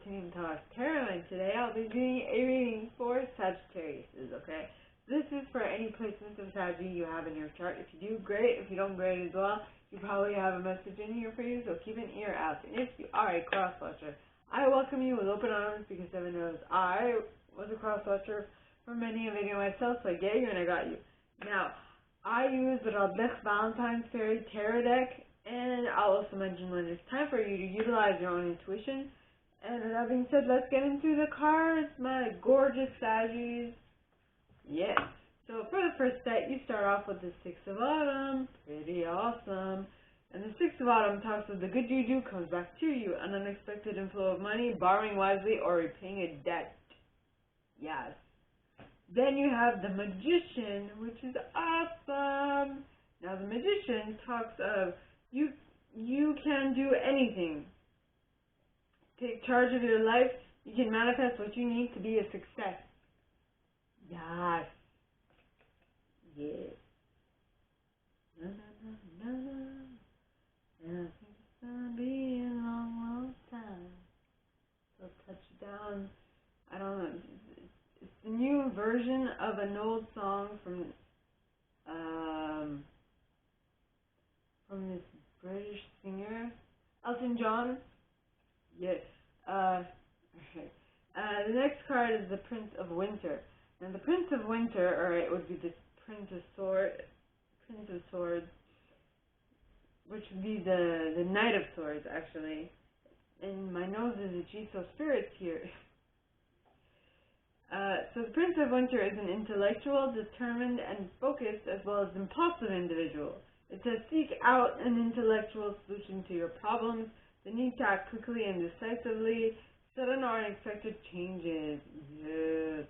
Team Talk Tarot, and today I'll be doing a reading for Sagittarius, okay? This is for any placements of Sagittarius you have in your chart. If you do, great. If you don't, great as well. You probably have a message in here for you, so keep an ear out. And if you are a cross-watcher, I welcome you with open arms because heaven knows I was a cross-watcher for many a video myself, so I get you and I got you. Now, I use the Radleigh Valentine Fairy Tarot deck, and I'll also mention when it's time for you to utilize your own intuition. And with that being said, let's get into the cards, my gorgeous Saggies. Yes. So for the first set, you start off with the Six of Autumn. Pretty awesome. And the Six of Autumn talks of the good you do comes back to you. An unexpected inflow of money, borrowing wisely, or repaying a debt. Yes. Then you have the Magician, which is awesome. Now the Magician talks of you can do anything. Take charge of your life. You can manifest what you need to be a success. Yes. Yes. Na, na, na, na. And I think it's gonna be a long, long time. So touchdown. I don't know. It's the new version of an old song from this British singer, Elton John. Yes. Okay. The next card is the Prince of Winter. Now the Prince of Winter, or it would be the Prince of Swords, which would be the Knight of Swords, actually. And my nose is itchy, so spirits here. So the Prince of Winter is an intellectual, determined, and focused, as well as impulsive individual. It says seek out an intellectual solution to your problems, the need to act quickly and decisively, sudden or unexpected changes. Yes.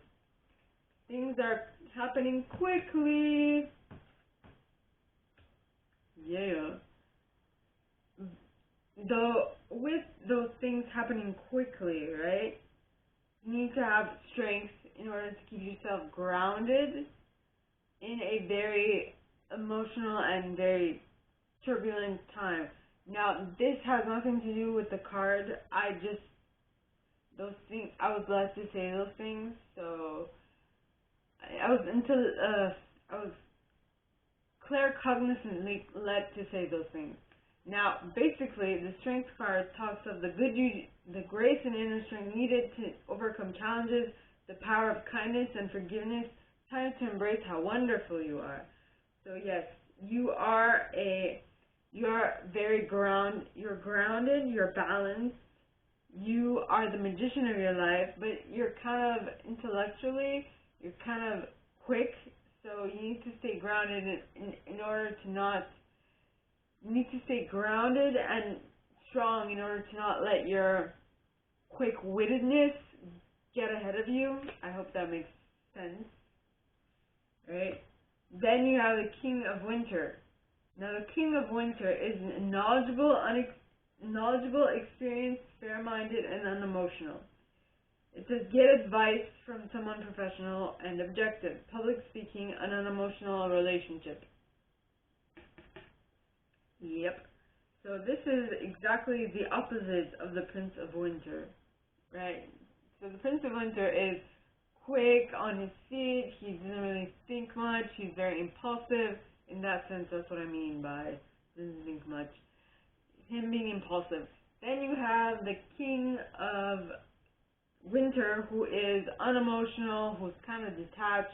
Things are happening quickly. Yeah. Though with those things happening quickly, right? You need to have strength in order to keep yourself grounded in a very emotional and very turbulent time. Now, this has nothing to do with the card. I was blessed to say those things, so I was claircognizantly led to say those things. Now, basically, the Strength card talks of the grace and inner strength needed to overcome challenges, the power of kindness and forgiveness, time to embrace how wonderful you are. So yes, you're you're grounded, you're balanced, you are the magician of your life, but you're kind of intellectually, you're kind of quick, so you need to stay grounded in order to not. You need to stay grounded and strong in order to not let your quick-wittedness get ahead of you. I hope that makes sense. Right? Then you have the King of Winter. Now the King of Winter is knowledgeable, experienced, fair-minded, and unemotional. It says get advice from someone professional and objective. Public speaking, an unemotional relationship. Yep. So this is exactly the opposite of the Prince of Winter, right? So the Prince of Winter is quick on his feet. He doesn't really think much. He's very impulsive. In that sense, that's what I mean by doesn't think much. Him being impulsive. Then you have the King of Winter, who is unemotional, who's kind of detached,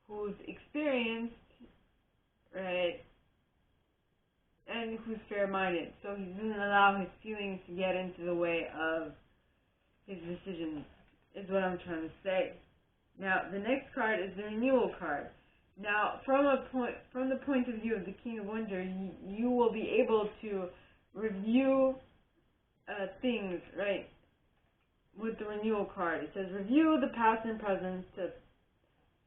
who's experienced, right? And who's fair-minded, so he doesn't allow his feelings to get into the way of his decisions, is what I'm trying to say. Now, the next card is the Renewal card. Now, from the point of view of the King of Winter, you will be able to review things, right, with the Renewal card. It says, review the past and present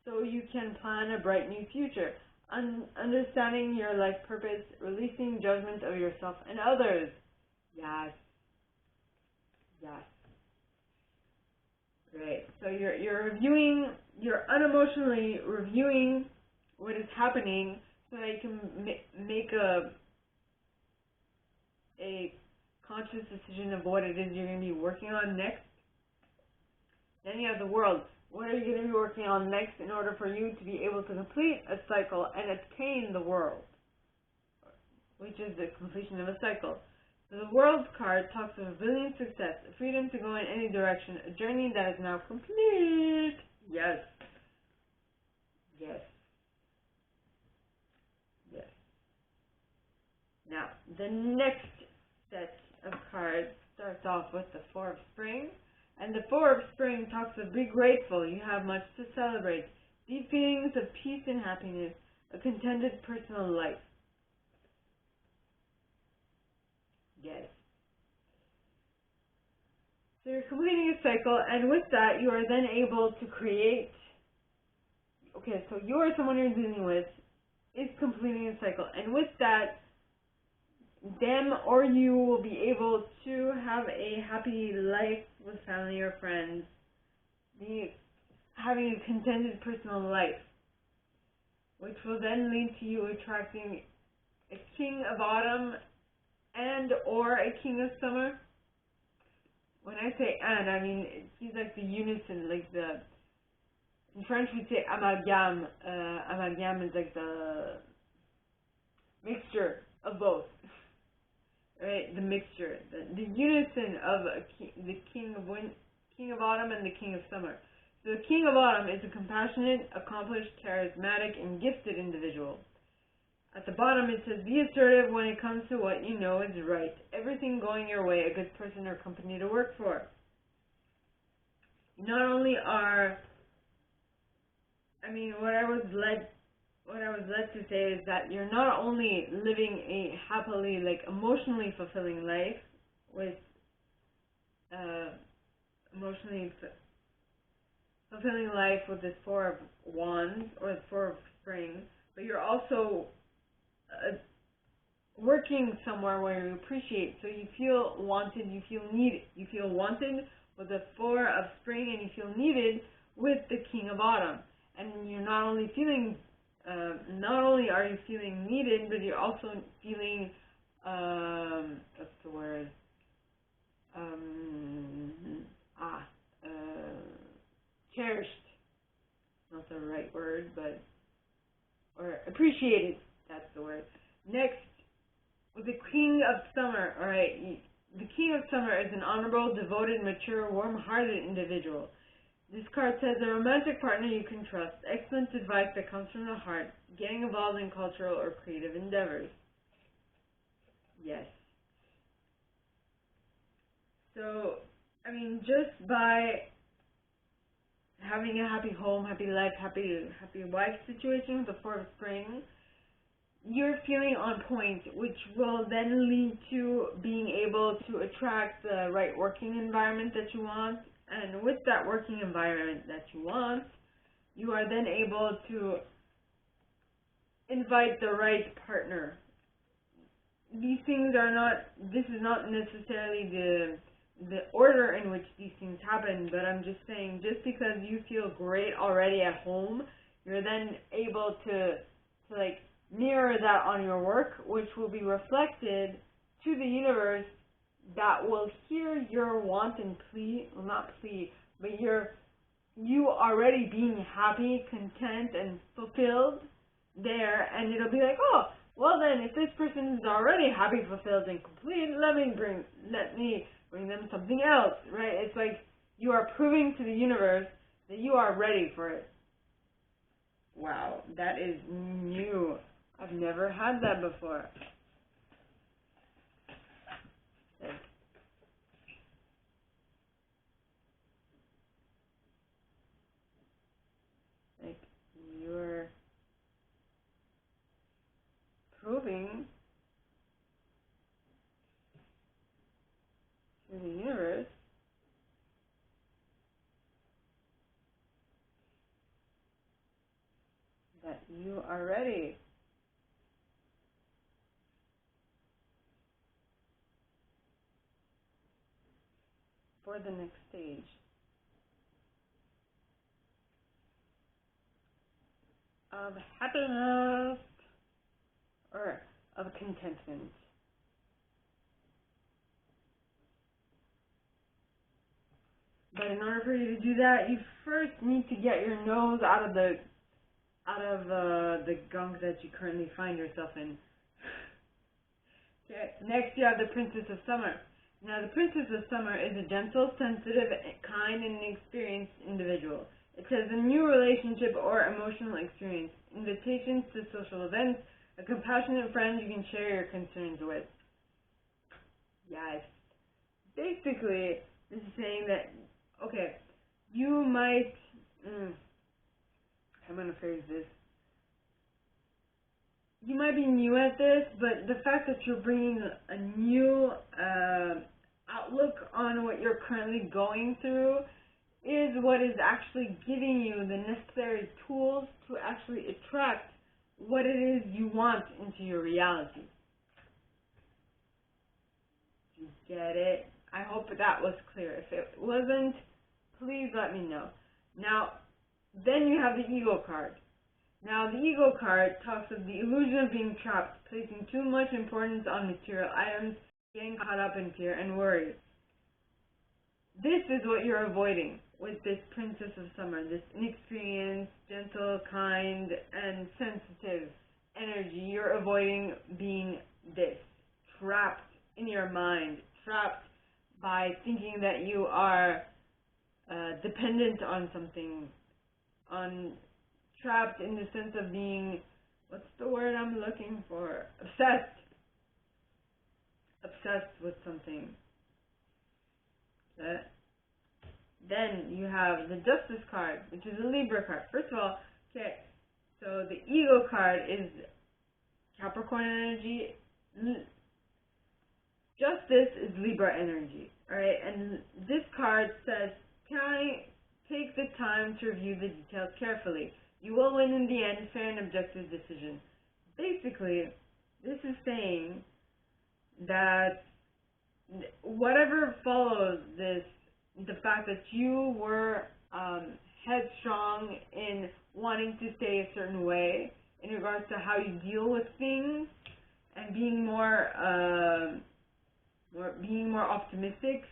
so you can plan a bright new future. Understanding your life purpose, releasing judgment of yourself and others. Yes. Yes. Right. So you're unemotionally reviewing what is happening so that you can make a conscious decision of what it is you're going to be working on next. Then you have the world. What are you going to be working on next in order for you to be able to complete a cycle and attain the world, which is the completion of a cycle. So the world card talks of a brilliant success, a freedom to go in any direction, a journey that is now complete. Yes. Yes. Yes. Now, the next set of cards starts off with the Four of Spring. And the Four of Spring talks of be grateful, you have much to celebrate, deep feelings of peace and happiness, a contented personal life. Yes. So you're completing a cycle, and with that you are then able to create. Okay, so you or someone you're dealing with is completing a cycle, and with that, them or you will be able to have a happy life with family or friends, having a contented personal life, which will then lead to you attracting a king of autumn and or a king of summer. When I say and, I mean he's like the unison, like the, in French we say amalgame. Amalgame is like the mixture of both. Right, the mixture, the unison of the king of autumn and the king of summer. So the king of autumn is a compassionate, accomplished, charismatic, and gifted individual. At the bottom it says, be assertive when it comes to what you know is right. Everything going your way, a good person or company to work for. Not only are, what I was led to say is that you're not only living a happily, like emotionally fulfilling life with fulfilling life with this Four of Wands or the Four of Spring, but you're also working somewhere where you appreciate, so you feel wanted, you feel needed. You feel wanted with the Four of Spring, and you feel needed with the King of Autumn. And you're not only are you feeling needed, but you're also feeling, what's the word? Cherished. Not the right word, but, or appreciated. That's the word. Next, with the King of Summer, alright, the King of Summer is an honorable, devoted, mature, warm-hearted individual. This card says a romantic partner you can trust, excellent advice that comes from the heart, getting involved in cultural or creative endeavors. Yes. So, just by having a happy home, happy life, happy wife situation with the Four of Spring, you're feeling on point, which will then lead to being able to attract the right working environment that you want. And with that working environment that you want, you are then able to invite the right partner. These things are not, this is not necessarily the order in which these things happen, but I'm just saying, just because you feel great already at home, you're then able to like mirror that on your work, which will be reflected to the universe, that will hear your want and plea, well, not plea, but you already being happy, content, and fulfilled there, and it'll be like, oh, well then, if this person is already happy, fulfilled, and complete, let me bring them something else, right? It's like you are proving to the universe that you are ready for it. Wow, that is new. I've never had that before. Like you're proving to the universe that you are ready. For the next stage. Of happiness or of contentment. But in order for you to do that, you first need to get your nose out of the gunk that you currently find yourself in. Okay. Next, you have the Princess of Summer. Now, the Princess of Summer is a gentle, sensitive, kind, and experienced individual. It says a new relationship or emotional experience, invitations to social events, a compassionate friend you can share your concerns with. Yes. Basically, this is saying that, okay, you might, I'm going to phrase this. You might be new at this, but the fact that you're bringing a new outlook on what you're currently going through is what is actually giving you the necessary tools to actually attract what it is you want into your reality. Did you get it? I hope that was clear. If it wasn't, please let me know. Now, then you have the Ego card. Now, the Ego card talks of the illusion of being trapped, placing too much importance on material items, getting caught up in fear and worry. This is what you're avoiding with this Princess of Summer, this inexperienced, gentle, kind, and sensitive energy. You're avoiding being this, trapped in your mind, trapped by thinking that you are dependent on something, trapped in the sense of being, what's the word I'm looking for? Obsessed. Obsessed with something. Okay. Then you have the Justice card, which is a Libra card. First of all, okay, so the Ego card is Capricorn energy. Justice is Libra energy. Alright, and this card says, take the time to review the details carefully. You will win in the end, fair and objective decision. Basically, this is saying that whatever follows this, the fact that you were headstrong in wanting to stay a certain way in regards to how you deal with things and being more optimistic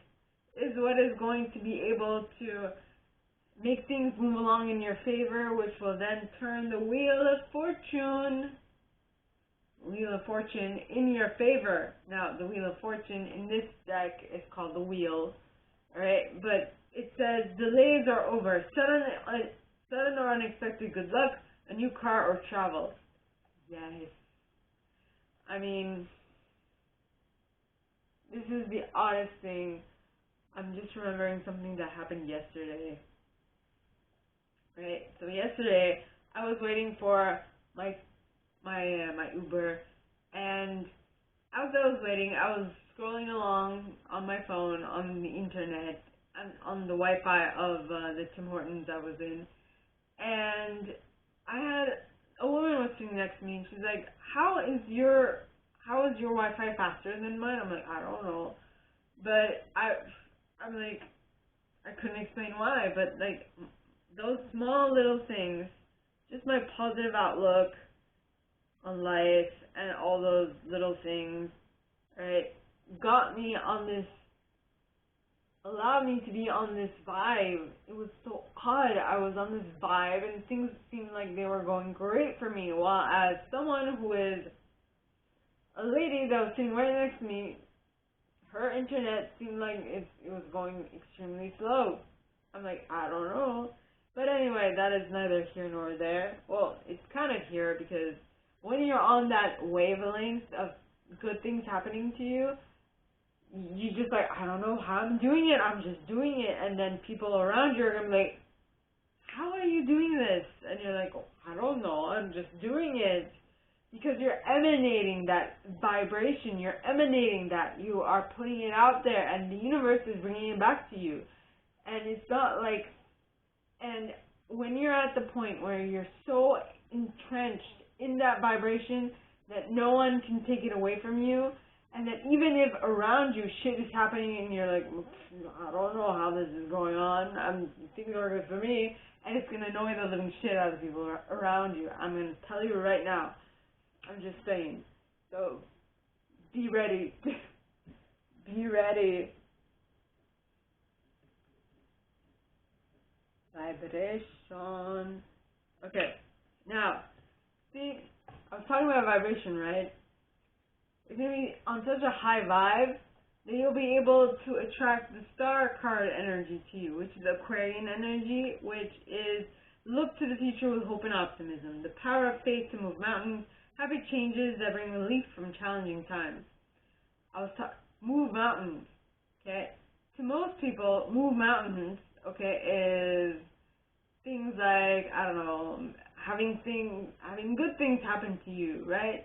is what is going to be able to make things move along in your favor, which will then turn the Wheel of Fortune in your favor. Now, the Wheel of Fortune in this deck is called the Wheel, alright? But it says delays are over, sudden or unexpected good luck, a new car or travel. Yes. I mean, this is the oddest thing. I'm just remembering something that happened yesterday. Right? So yesterday, I was waiting for my Uber, and as I was waiting, I was scrolling along on my phone, on the internet, and on the Wi-Fi of the Tim Hortons I was in, and I had a woman was sitting next to me, and she's like, how is your Wi-Fi faster than mine? I'm like, I don't know, but I'm like, I couldn't explain why, but like, those small little things, just my positive outlook on life and all those little things, right, got me on this, allowed me to be on this vibe. It was so odd. I was on this vibe and things seemed like they were going great for me, while as someone who is a lady that was sitting right next to me, her internet seemed like it was going extremely slow. I'm like, I don't know. But anyway, that is neither here nor there. Well, it's kind of here because when you're on that wavelength of good things happening to you, you just like, I don't know how I'm doing it, I'm just doing it. And then people around you are going to be like, how are you doing this? And you're like, oh, I don't know, I'm just doing it. Because you're emanating that vibration, you're emanating that, you are putting it out there, and the universe is bringing it back to you. And it's not like, and when you're at the point where you're so entrenched in that vibration that no one can take it away from you, and that even if around you shit is happening and you're like, I don't know how this is going on, things are good for me, and it's going to annoy the living shit out of the people around you. I'm going to tell you right now. I'm just saying. So, be ready. Be ready. Vibration. Okay, now, see, I was talking about vibration, right? It's going to be on such a high vibe that you'll be able to attract the star card energy to you, which is Aquarian energy, which is look to the future with hope and optimism, the power of faith to move mountains, happy changes that bring relief from challenging times. Move mountains, okay? To most people, move mountains, okay, is things like, I don't know, having good things happen to you, right?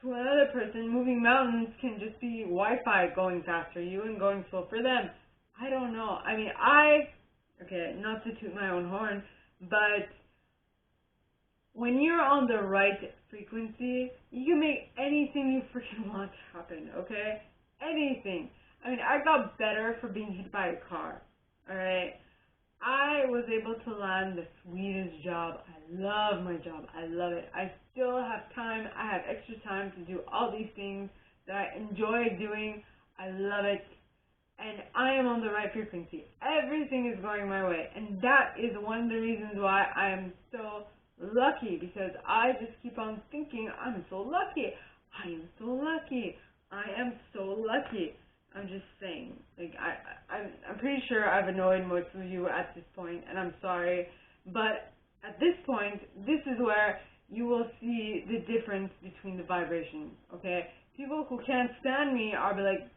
To another person, moving mountains can just be Wi-Fi going fast for you and going slow for them. I don't know. I mean, okay, not to toot my own horn, but when you're on the right frequency, you can make anything you freaking want to happen, okay? Anything. I mean, I got better for being hit by a car, alright? I was able to land the sweetest job. I love my job. I love it. I still have time. I have extra time to do all these things that I enjoy doing. I love it. And I am on the right frequency. Everything is going my way. And that is one of the reasons why I am so lucky, because I just keep on thinking, I'm so lucky. I am so lucky. I am so lucky. I'm just saying, like, I'm pretty sure I've annoyed most of you at this point, and I'm sorry, but at this point, this is where you will see the difference between the vibrations, okay? People who can't stand me are be like,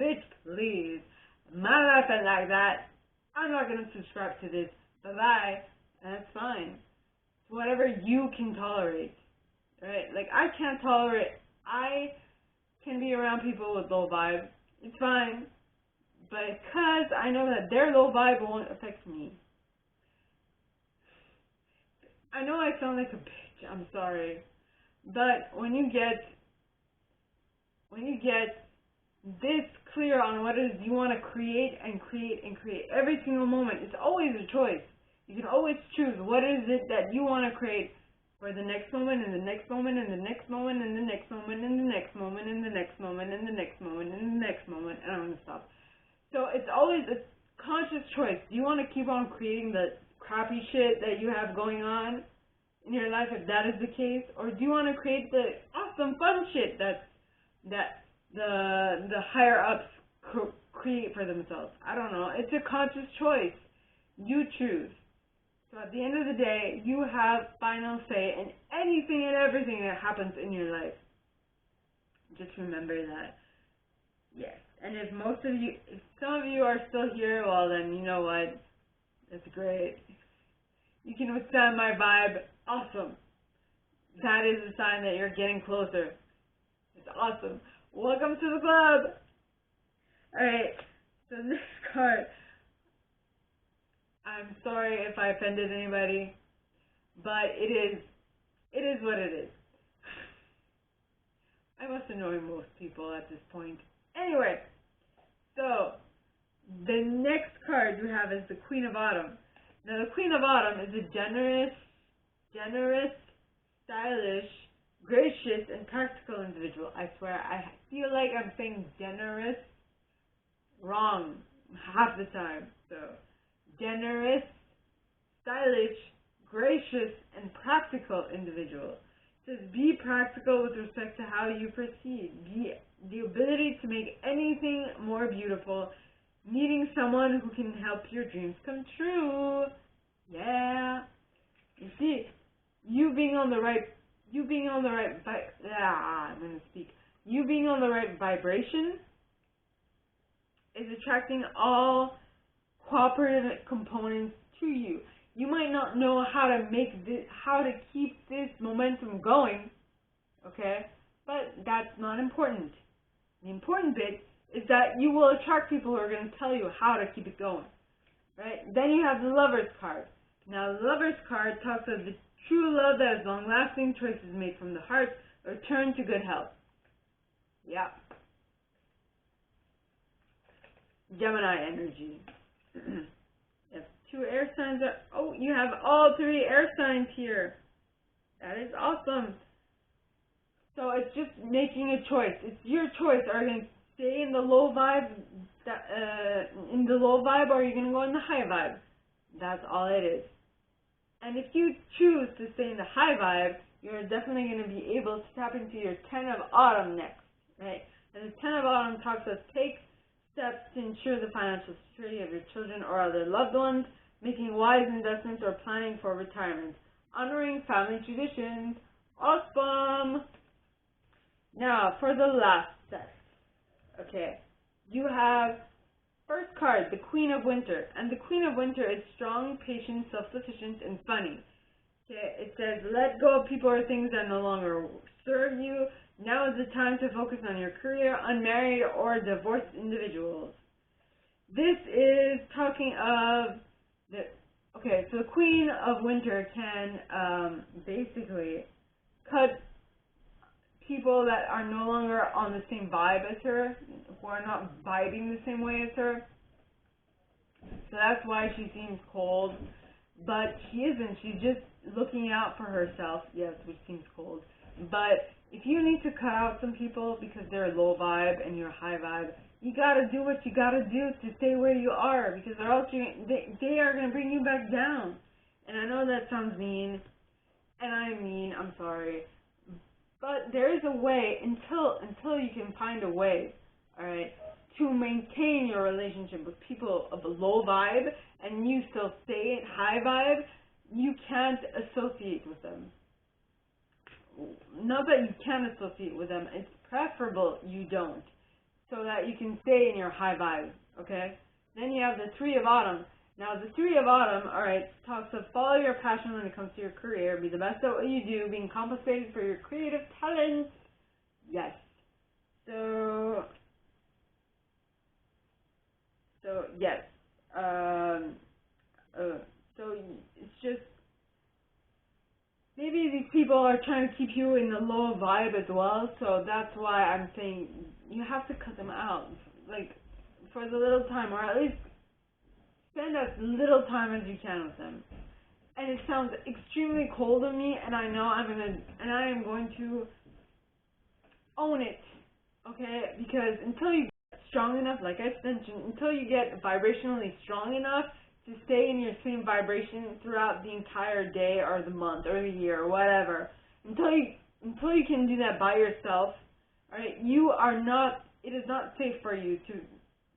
bitch, please, my life is like that, I'm not going to subscribe to this, bye-bye, and that's fine. It's whatever you can tolerate, right? Like, I can't tolerate, I can be around people with low vibe. It's fine, but because I know that their low vibe won't affect me. I know I sound like a bitch, I'm sorry, but when you get this clear on what it is you want to create and create and create every single moment, it's always a choice. You can always choose what is it that you want to create for the next moment, and the next moment, and the next moment, and the next moment, and the next moment, and the next moment, and the next moment, and the next moment, and I'm going to stop. So it's always a conscious choice. Do you want to keep on creating the crappy shit that you have going on in your life, if that is the case, or do you want to create the awesome, fun shit that the higher ups create for themselves? I don't know. It's a conscious choice. You choose. So at the end of the day, you have final say in anything and everything that happens in your life. Just remember that. Yes. And if some of you are still here, well then, you know what? That's great. You can withstand my vibe. Awesome. That is a sign that you're getting closer. It's awesome. Welcome to the club. Alright. So this card, I'm sorry if I offended anybody, but it is what it is. I must annoy most people at this point. Anyway, so the next card we have is the Queen of Autumn. Now the Queen of Autumn is a generous, stylish, gracious, and practical individual. I swear, I feel like I'm saying generous wrong half the time. So generous, stylish, gracious, and practical individual. It says be practical with respect to how you proceed. The ability to make anything more beautiful. Needing someone who can help your dreams come true. Yeah. You see, you being on the right vibration is attracting all cooperative components to you. You might not know how to keep this momentum going, okay? But that's not important. The important bit is that you will attract people who are going to tell you how to keep it going, right? Then you have the Lover's card. Now, the Lover's card talks of the true love that is long-lasting, choices made from the heart, a return to good health. Yeah. Gemini energy. If 2 air signs you have all 3 air signs here. That is awesome. So it's just making a choice. It's your choice. Are you going to stay in the low vibe, or are you going to go in the high vibe? That's all it is. And if you choose to stay in the high vibe, you're definitely going to be able to tap into your 10 of autumn next, right? And the 10 of autumn talks of take steps to ensure the financial security of your children or other loved ones, making wise investments or planning for retirement, honoring family traditions. Awesome! Now, for the last set, okay, you have first card, the Queen of Winter, and the Queen of Winter is strong, patient, self-sufficient, and funny. Okay, it says, let go of people or things that no longer serve you. Now is the time to focus on your career, unmarried or divorced individuals. This is talking of so the Queen of Winter can basically cut people that are no longer on the same vibe as her, who are not vibing the same way as her. So that's why she seems cold, but she isn't. She's just looking out for herself, yes, which seems cold. But if you need to cut out some people because they're low vibe and you're high vibe, you gotta do what you gotta do to stay where you are, because or else they are gonna bring you back down. And I know that sounds mean, and I'm sorry, but there is a way until you can find a way, all right, to maintain your relationship with people of a low vibe and you still stay at high vibe. You can't associate with them. Not that you can associate with them, it's preferable you don't, so that you can stay in your high vibe, okay? Then you have the Three of Autumn. Now, the Three of Autumn, alright, talks of follow your passion when it comes to your career, be the best at what you do, being compensated for your creative talents. Yes. So yes. So it's just, maybe these people are trying to keep you in the low vibe as well, so that's why I'm saying you have to cut them out, like, for the little time, or at least spend as little time as you can with them. And it sounds extremely cold of me, and I know I am going to own it, okay? Because until you get strong enough, like I mentioned, until you get vibrationally strong enough to stay in your same vibration throughout the entire day or the month or the year or whatever, until you can do that by yourself, alright, it is not safe for you to,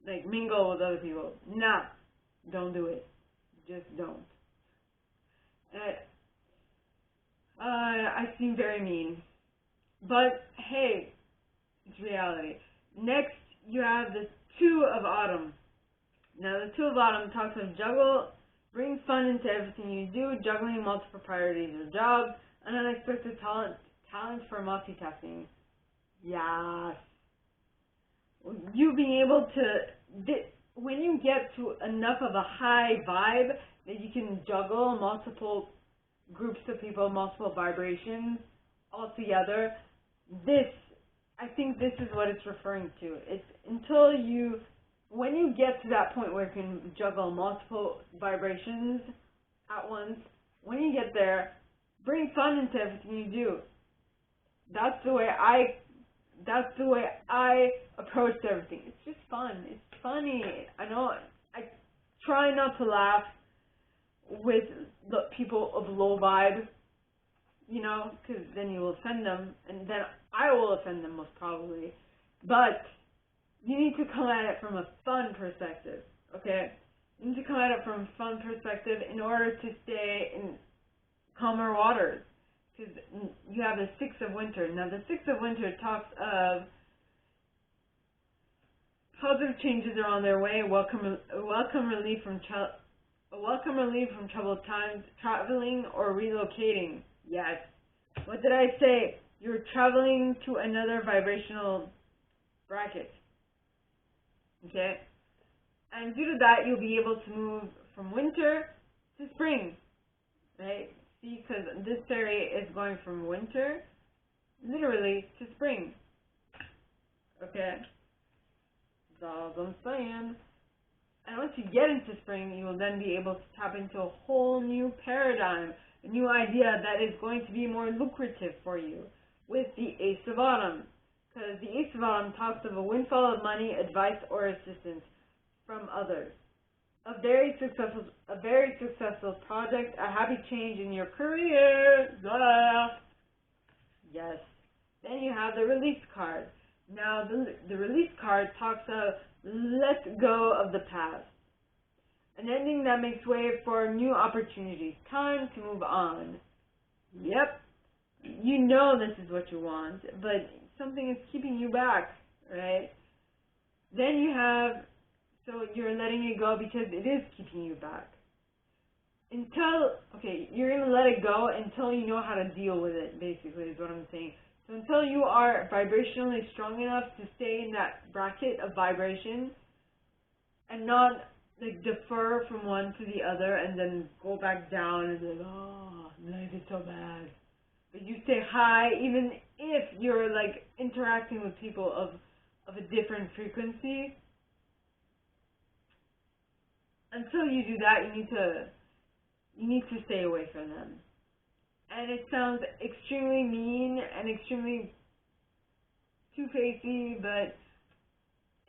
like, mingle with other people. Nah. Don't do it. Just don't. I seem very mean. But, hey, it's reality. Next, you have the Two of Autumn. Now, the Two of Autumn talks of bring fun into everything you do, juggling multiple priorities or jobs, and unexpected talent for multitasking. Yes. You being able to... when you get to enough of a high vibe that you can juggle multiple groups of people, multiple vibrations all together, I think this is what it's referring to. It's when you get to that point where you can juggle multiple vibrations at once, when you get there, bring fun into everything you do. That's the way I approached everything. It's just fun. It's funny. I know I try not to laugh with the people of low vibe, because then you will offend them, and then I will offend them most probably. But you need to come at it from a fun perspective, okay? You need to come at it from a fun perspective in order to stay in calmer waters. Because you have the Six of Winter. Now, the Six of Winter talks of positive changes are on their way. Welcome relief from troubled times, traveling or relocating. Yes. What did I say? You're traveling to another vibrational bracket. Okay? And due to that, you'll be able to move from winter to spring. Right? See, because this fairy is going from winter, literally, to spring. Okay? That's all I'm saying. And once you get into spring, you will then be able to tap into a whole new paradigm, a new idea that is going to be more lucrative for you with the Ace of Autumn. Because the Ace of Autumn talks of a windfall of money, advice, or assistance from others. a very successful project, a happy change in your career. Blah. Yes. Then you have the release card. Now the release card talks of let go of the past. An ending that makes way for new opportunities. Time to move on. Yep. You know this is what you want, but something is keeping you back, right? Then you have, so you're letting it go because it is keeping you back. You're going to let it go until you know how to deal with it, basically, is what I'm saying. So until you are vibrationally strong enough to stay in that bracket of vibration and not like defer from one to the other and then go back down and then, oh, life is so bad. But you stay high even if you're like interacting with people of a different frequency. Until you do that, you need to stay away from them. And it sounds extremely mean and extremely two-facey, but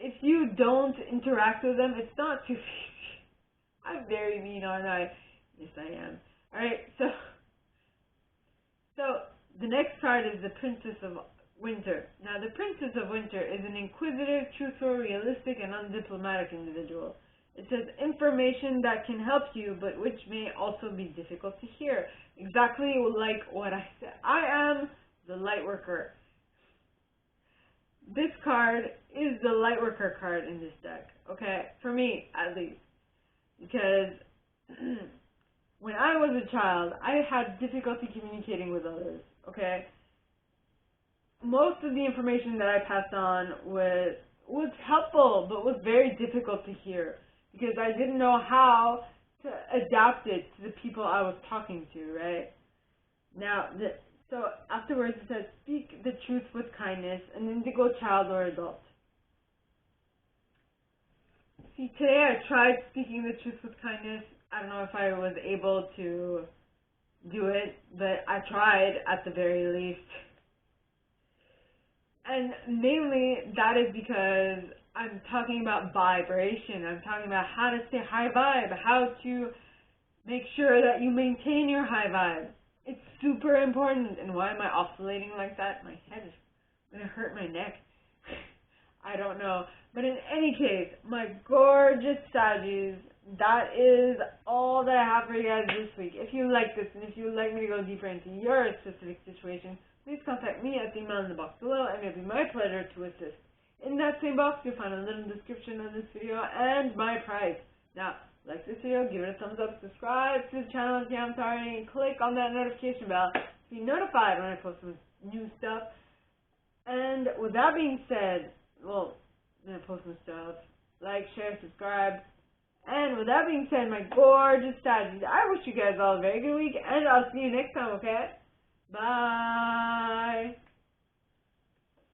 if you don't interact with them, it's not two-facey. I'm very mean, aren't I? Yes, I am. Alright, so the next card is the Princess of Winter. Now, the Princess of Winter is an inquisitive, truthful, realistic, and undiplomatic individual. It says information that can help you, but which may also be difficult to hear. Exactly like what I said. I am the Lightworker. This card is the Lightworker card in this deck, okay? For me, at least. Because when I was a child, I had difficulty communicating with others, okay? Most of the information that I passed on was helpful, but was very difficult to hear. Because I didn't know how to adapt it to the people I was talking to, right? Now, so afterwards it says, speak the truth with kindness, an indigo child or adult. See, today I tried speaking the truth with kindness. I don't know if I was able to do it, but I tried at the very least. And mainly that is because I'm talking about vibration. I'm talking about how to stay high vibe, how to make sure that you maintain your high vibe. It's super important. And why am I oscillating like that? My head is going to hurt my neck. I don't know. But in any case, my gorgeous Saggies, that is all that I have for you guys this week. If you like this and if you would like me to go deeper into your specific situation, please contact me at the email in the box below, and it'll be my pleasure to assist. In that same box, you'll find a little description of this video and my price. Now, like this video, give it a thumbs up, subscribe to the channel if you haven't already, and click on that notification bell to be notified when I post some new stuff. And with that being said, well, I'm gonna post some stuff. Like, share, subscribe. And with that being said, my gorgeous Saggies, I wish you guys all a very good week, and I'll see you next time, okay? Bye!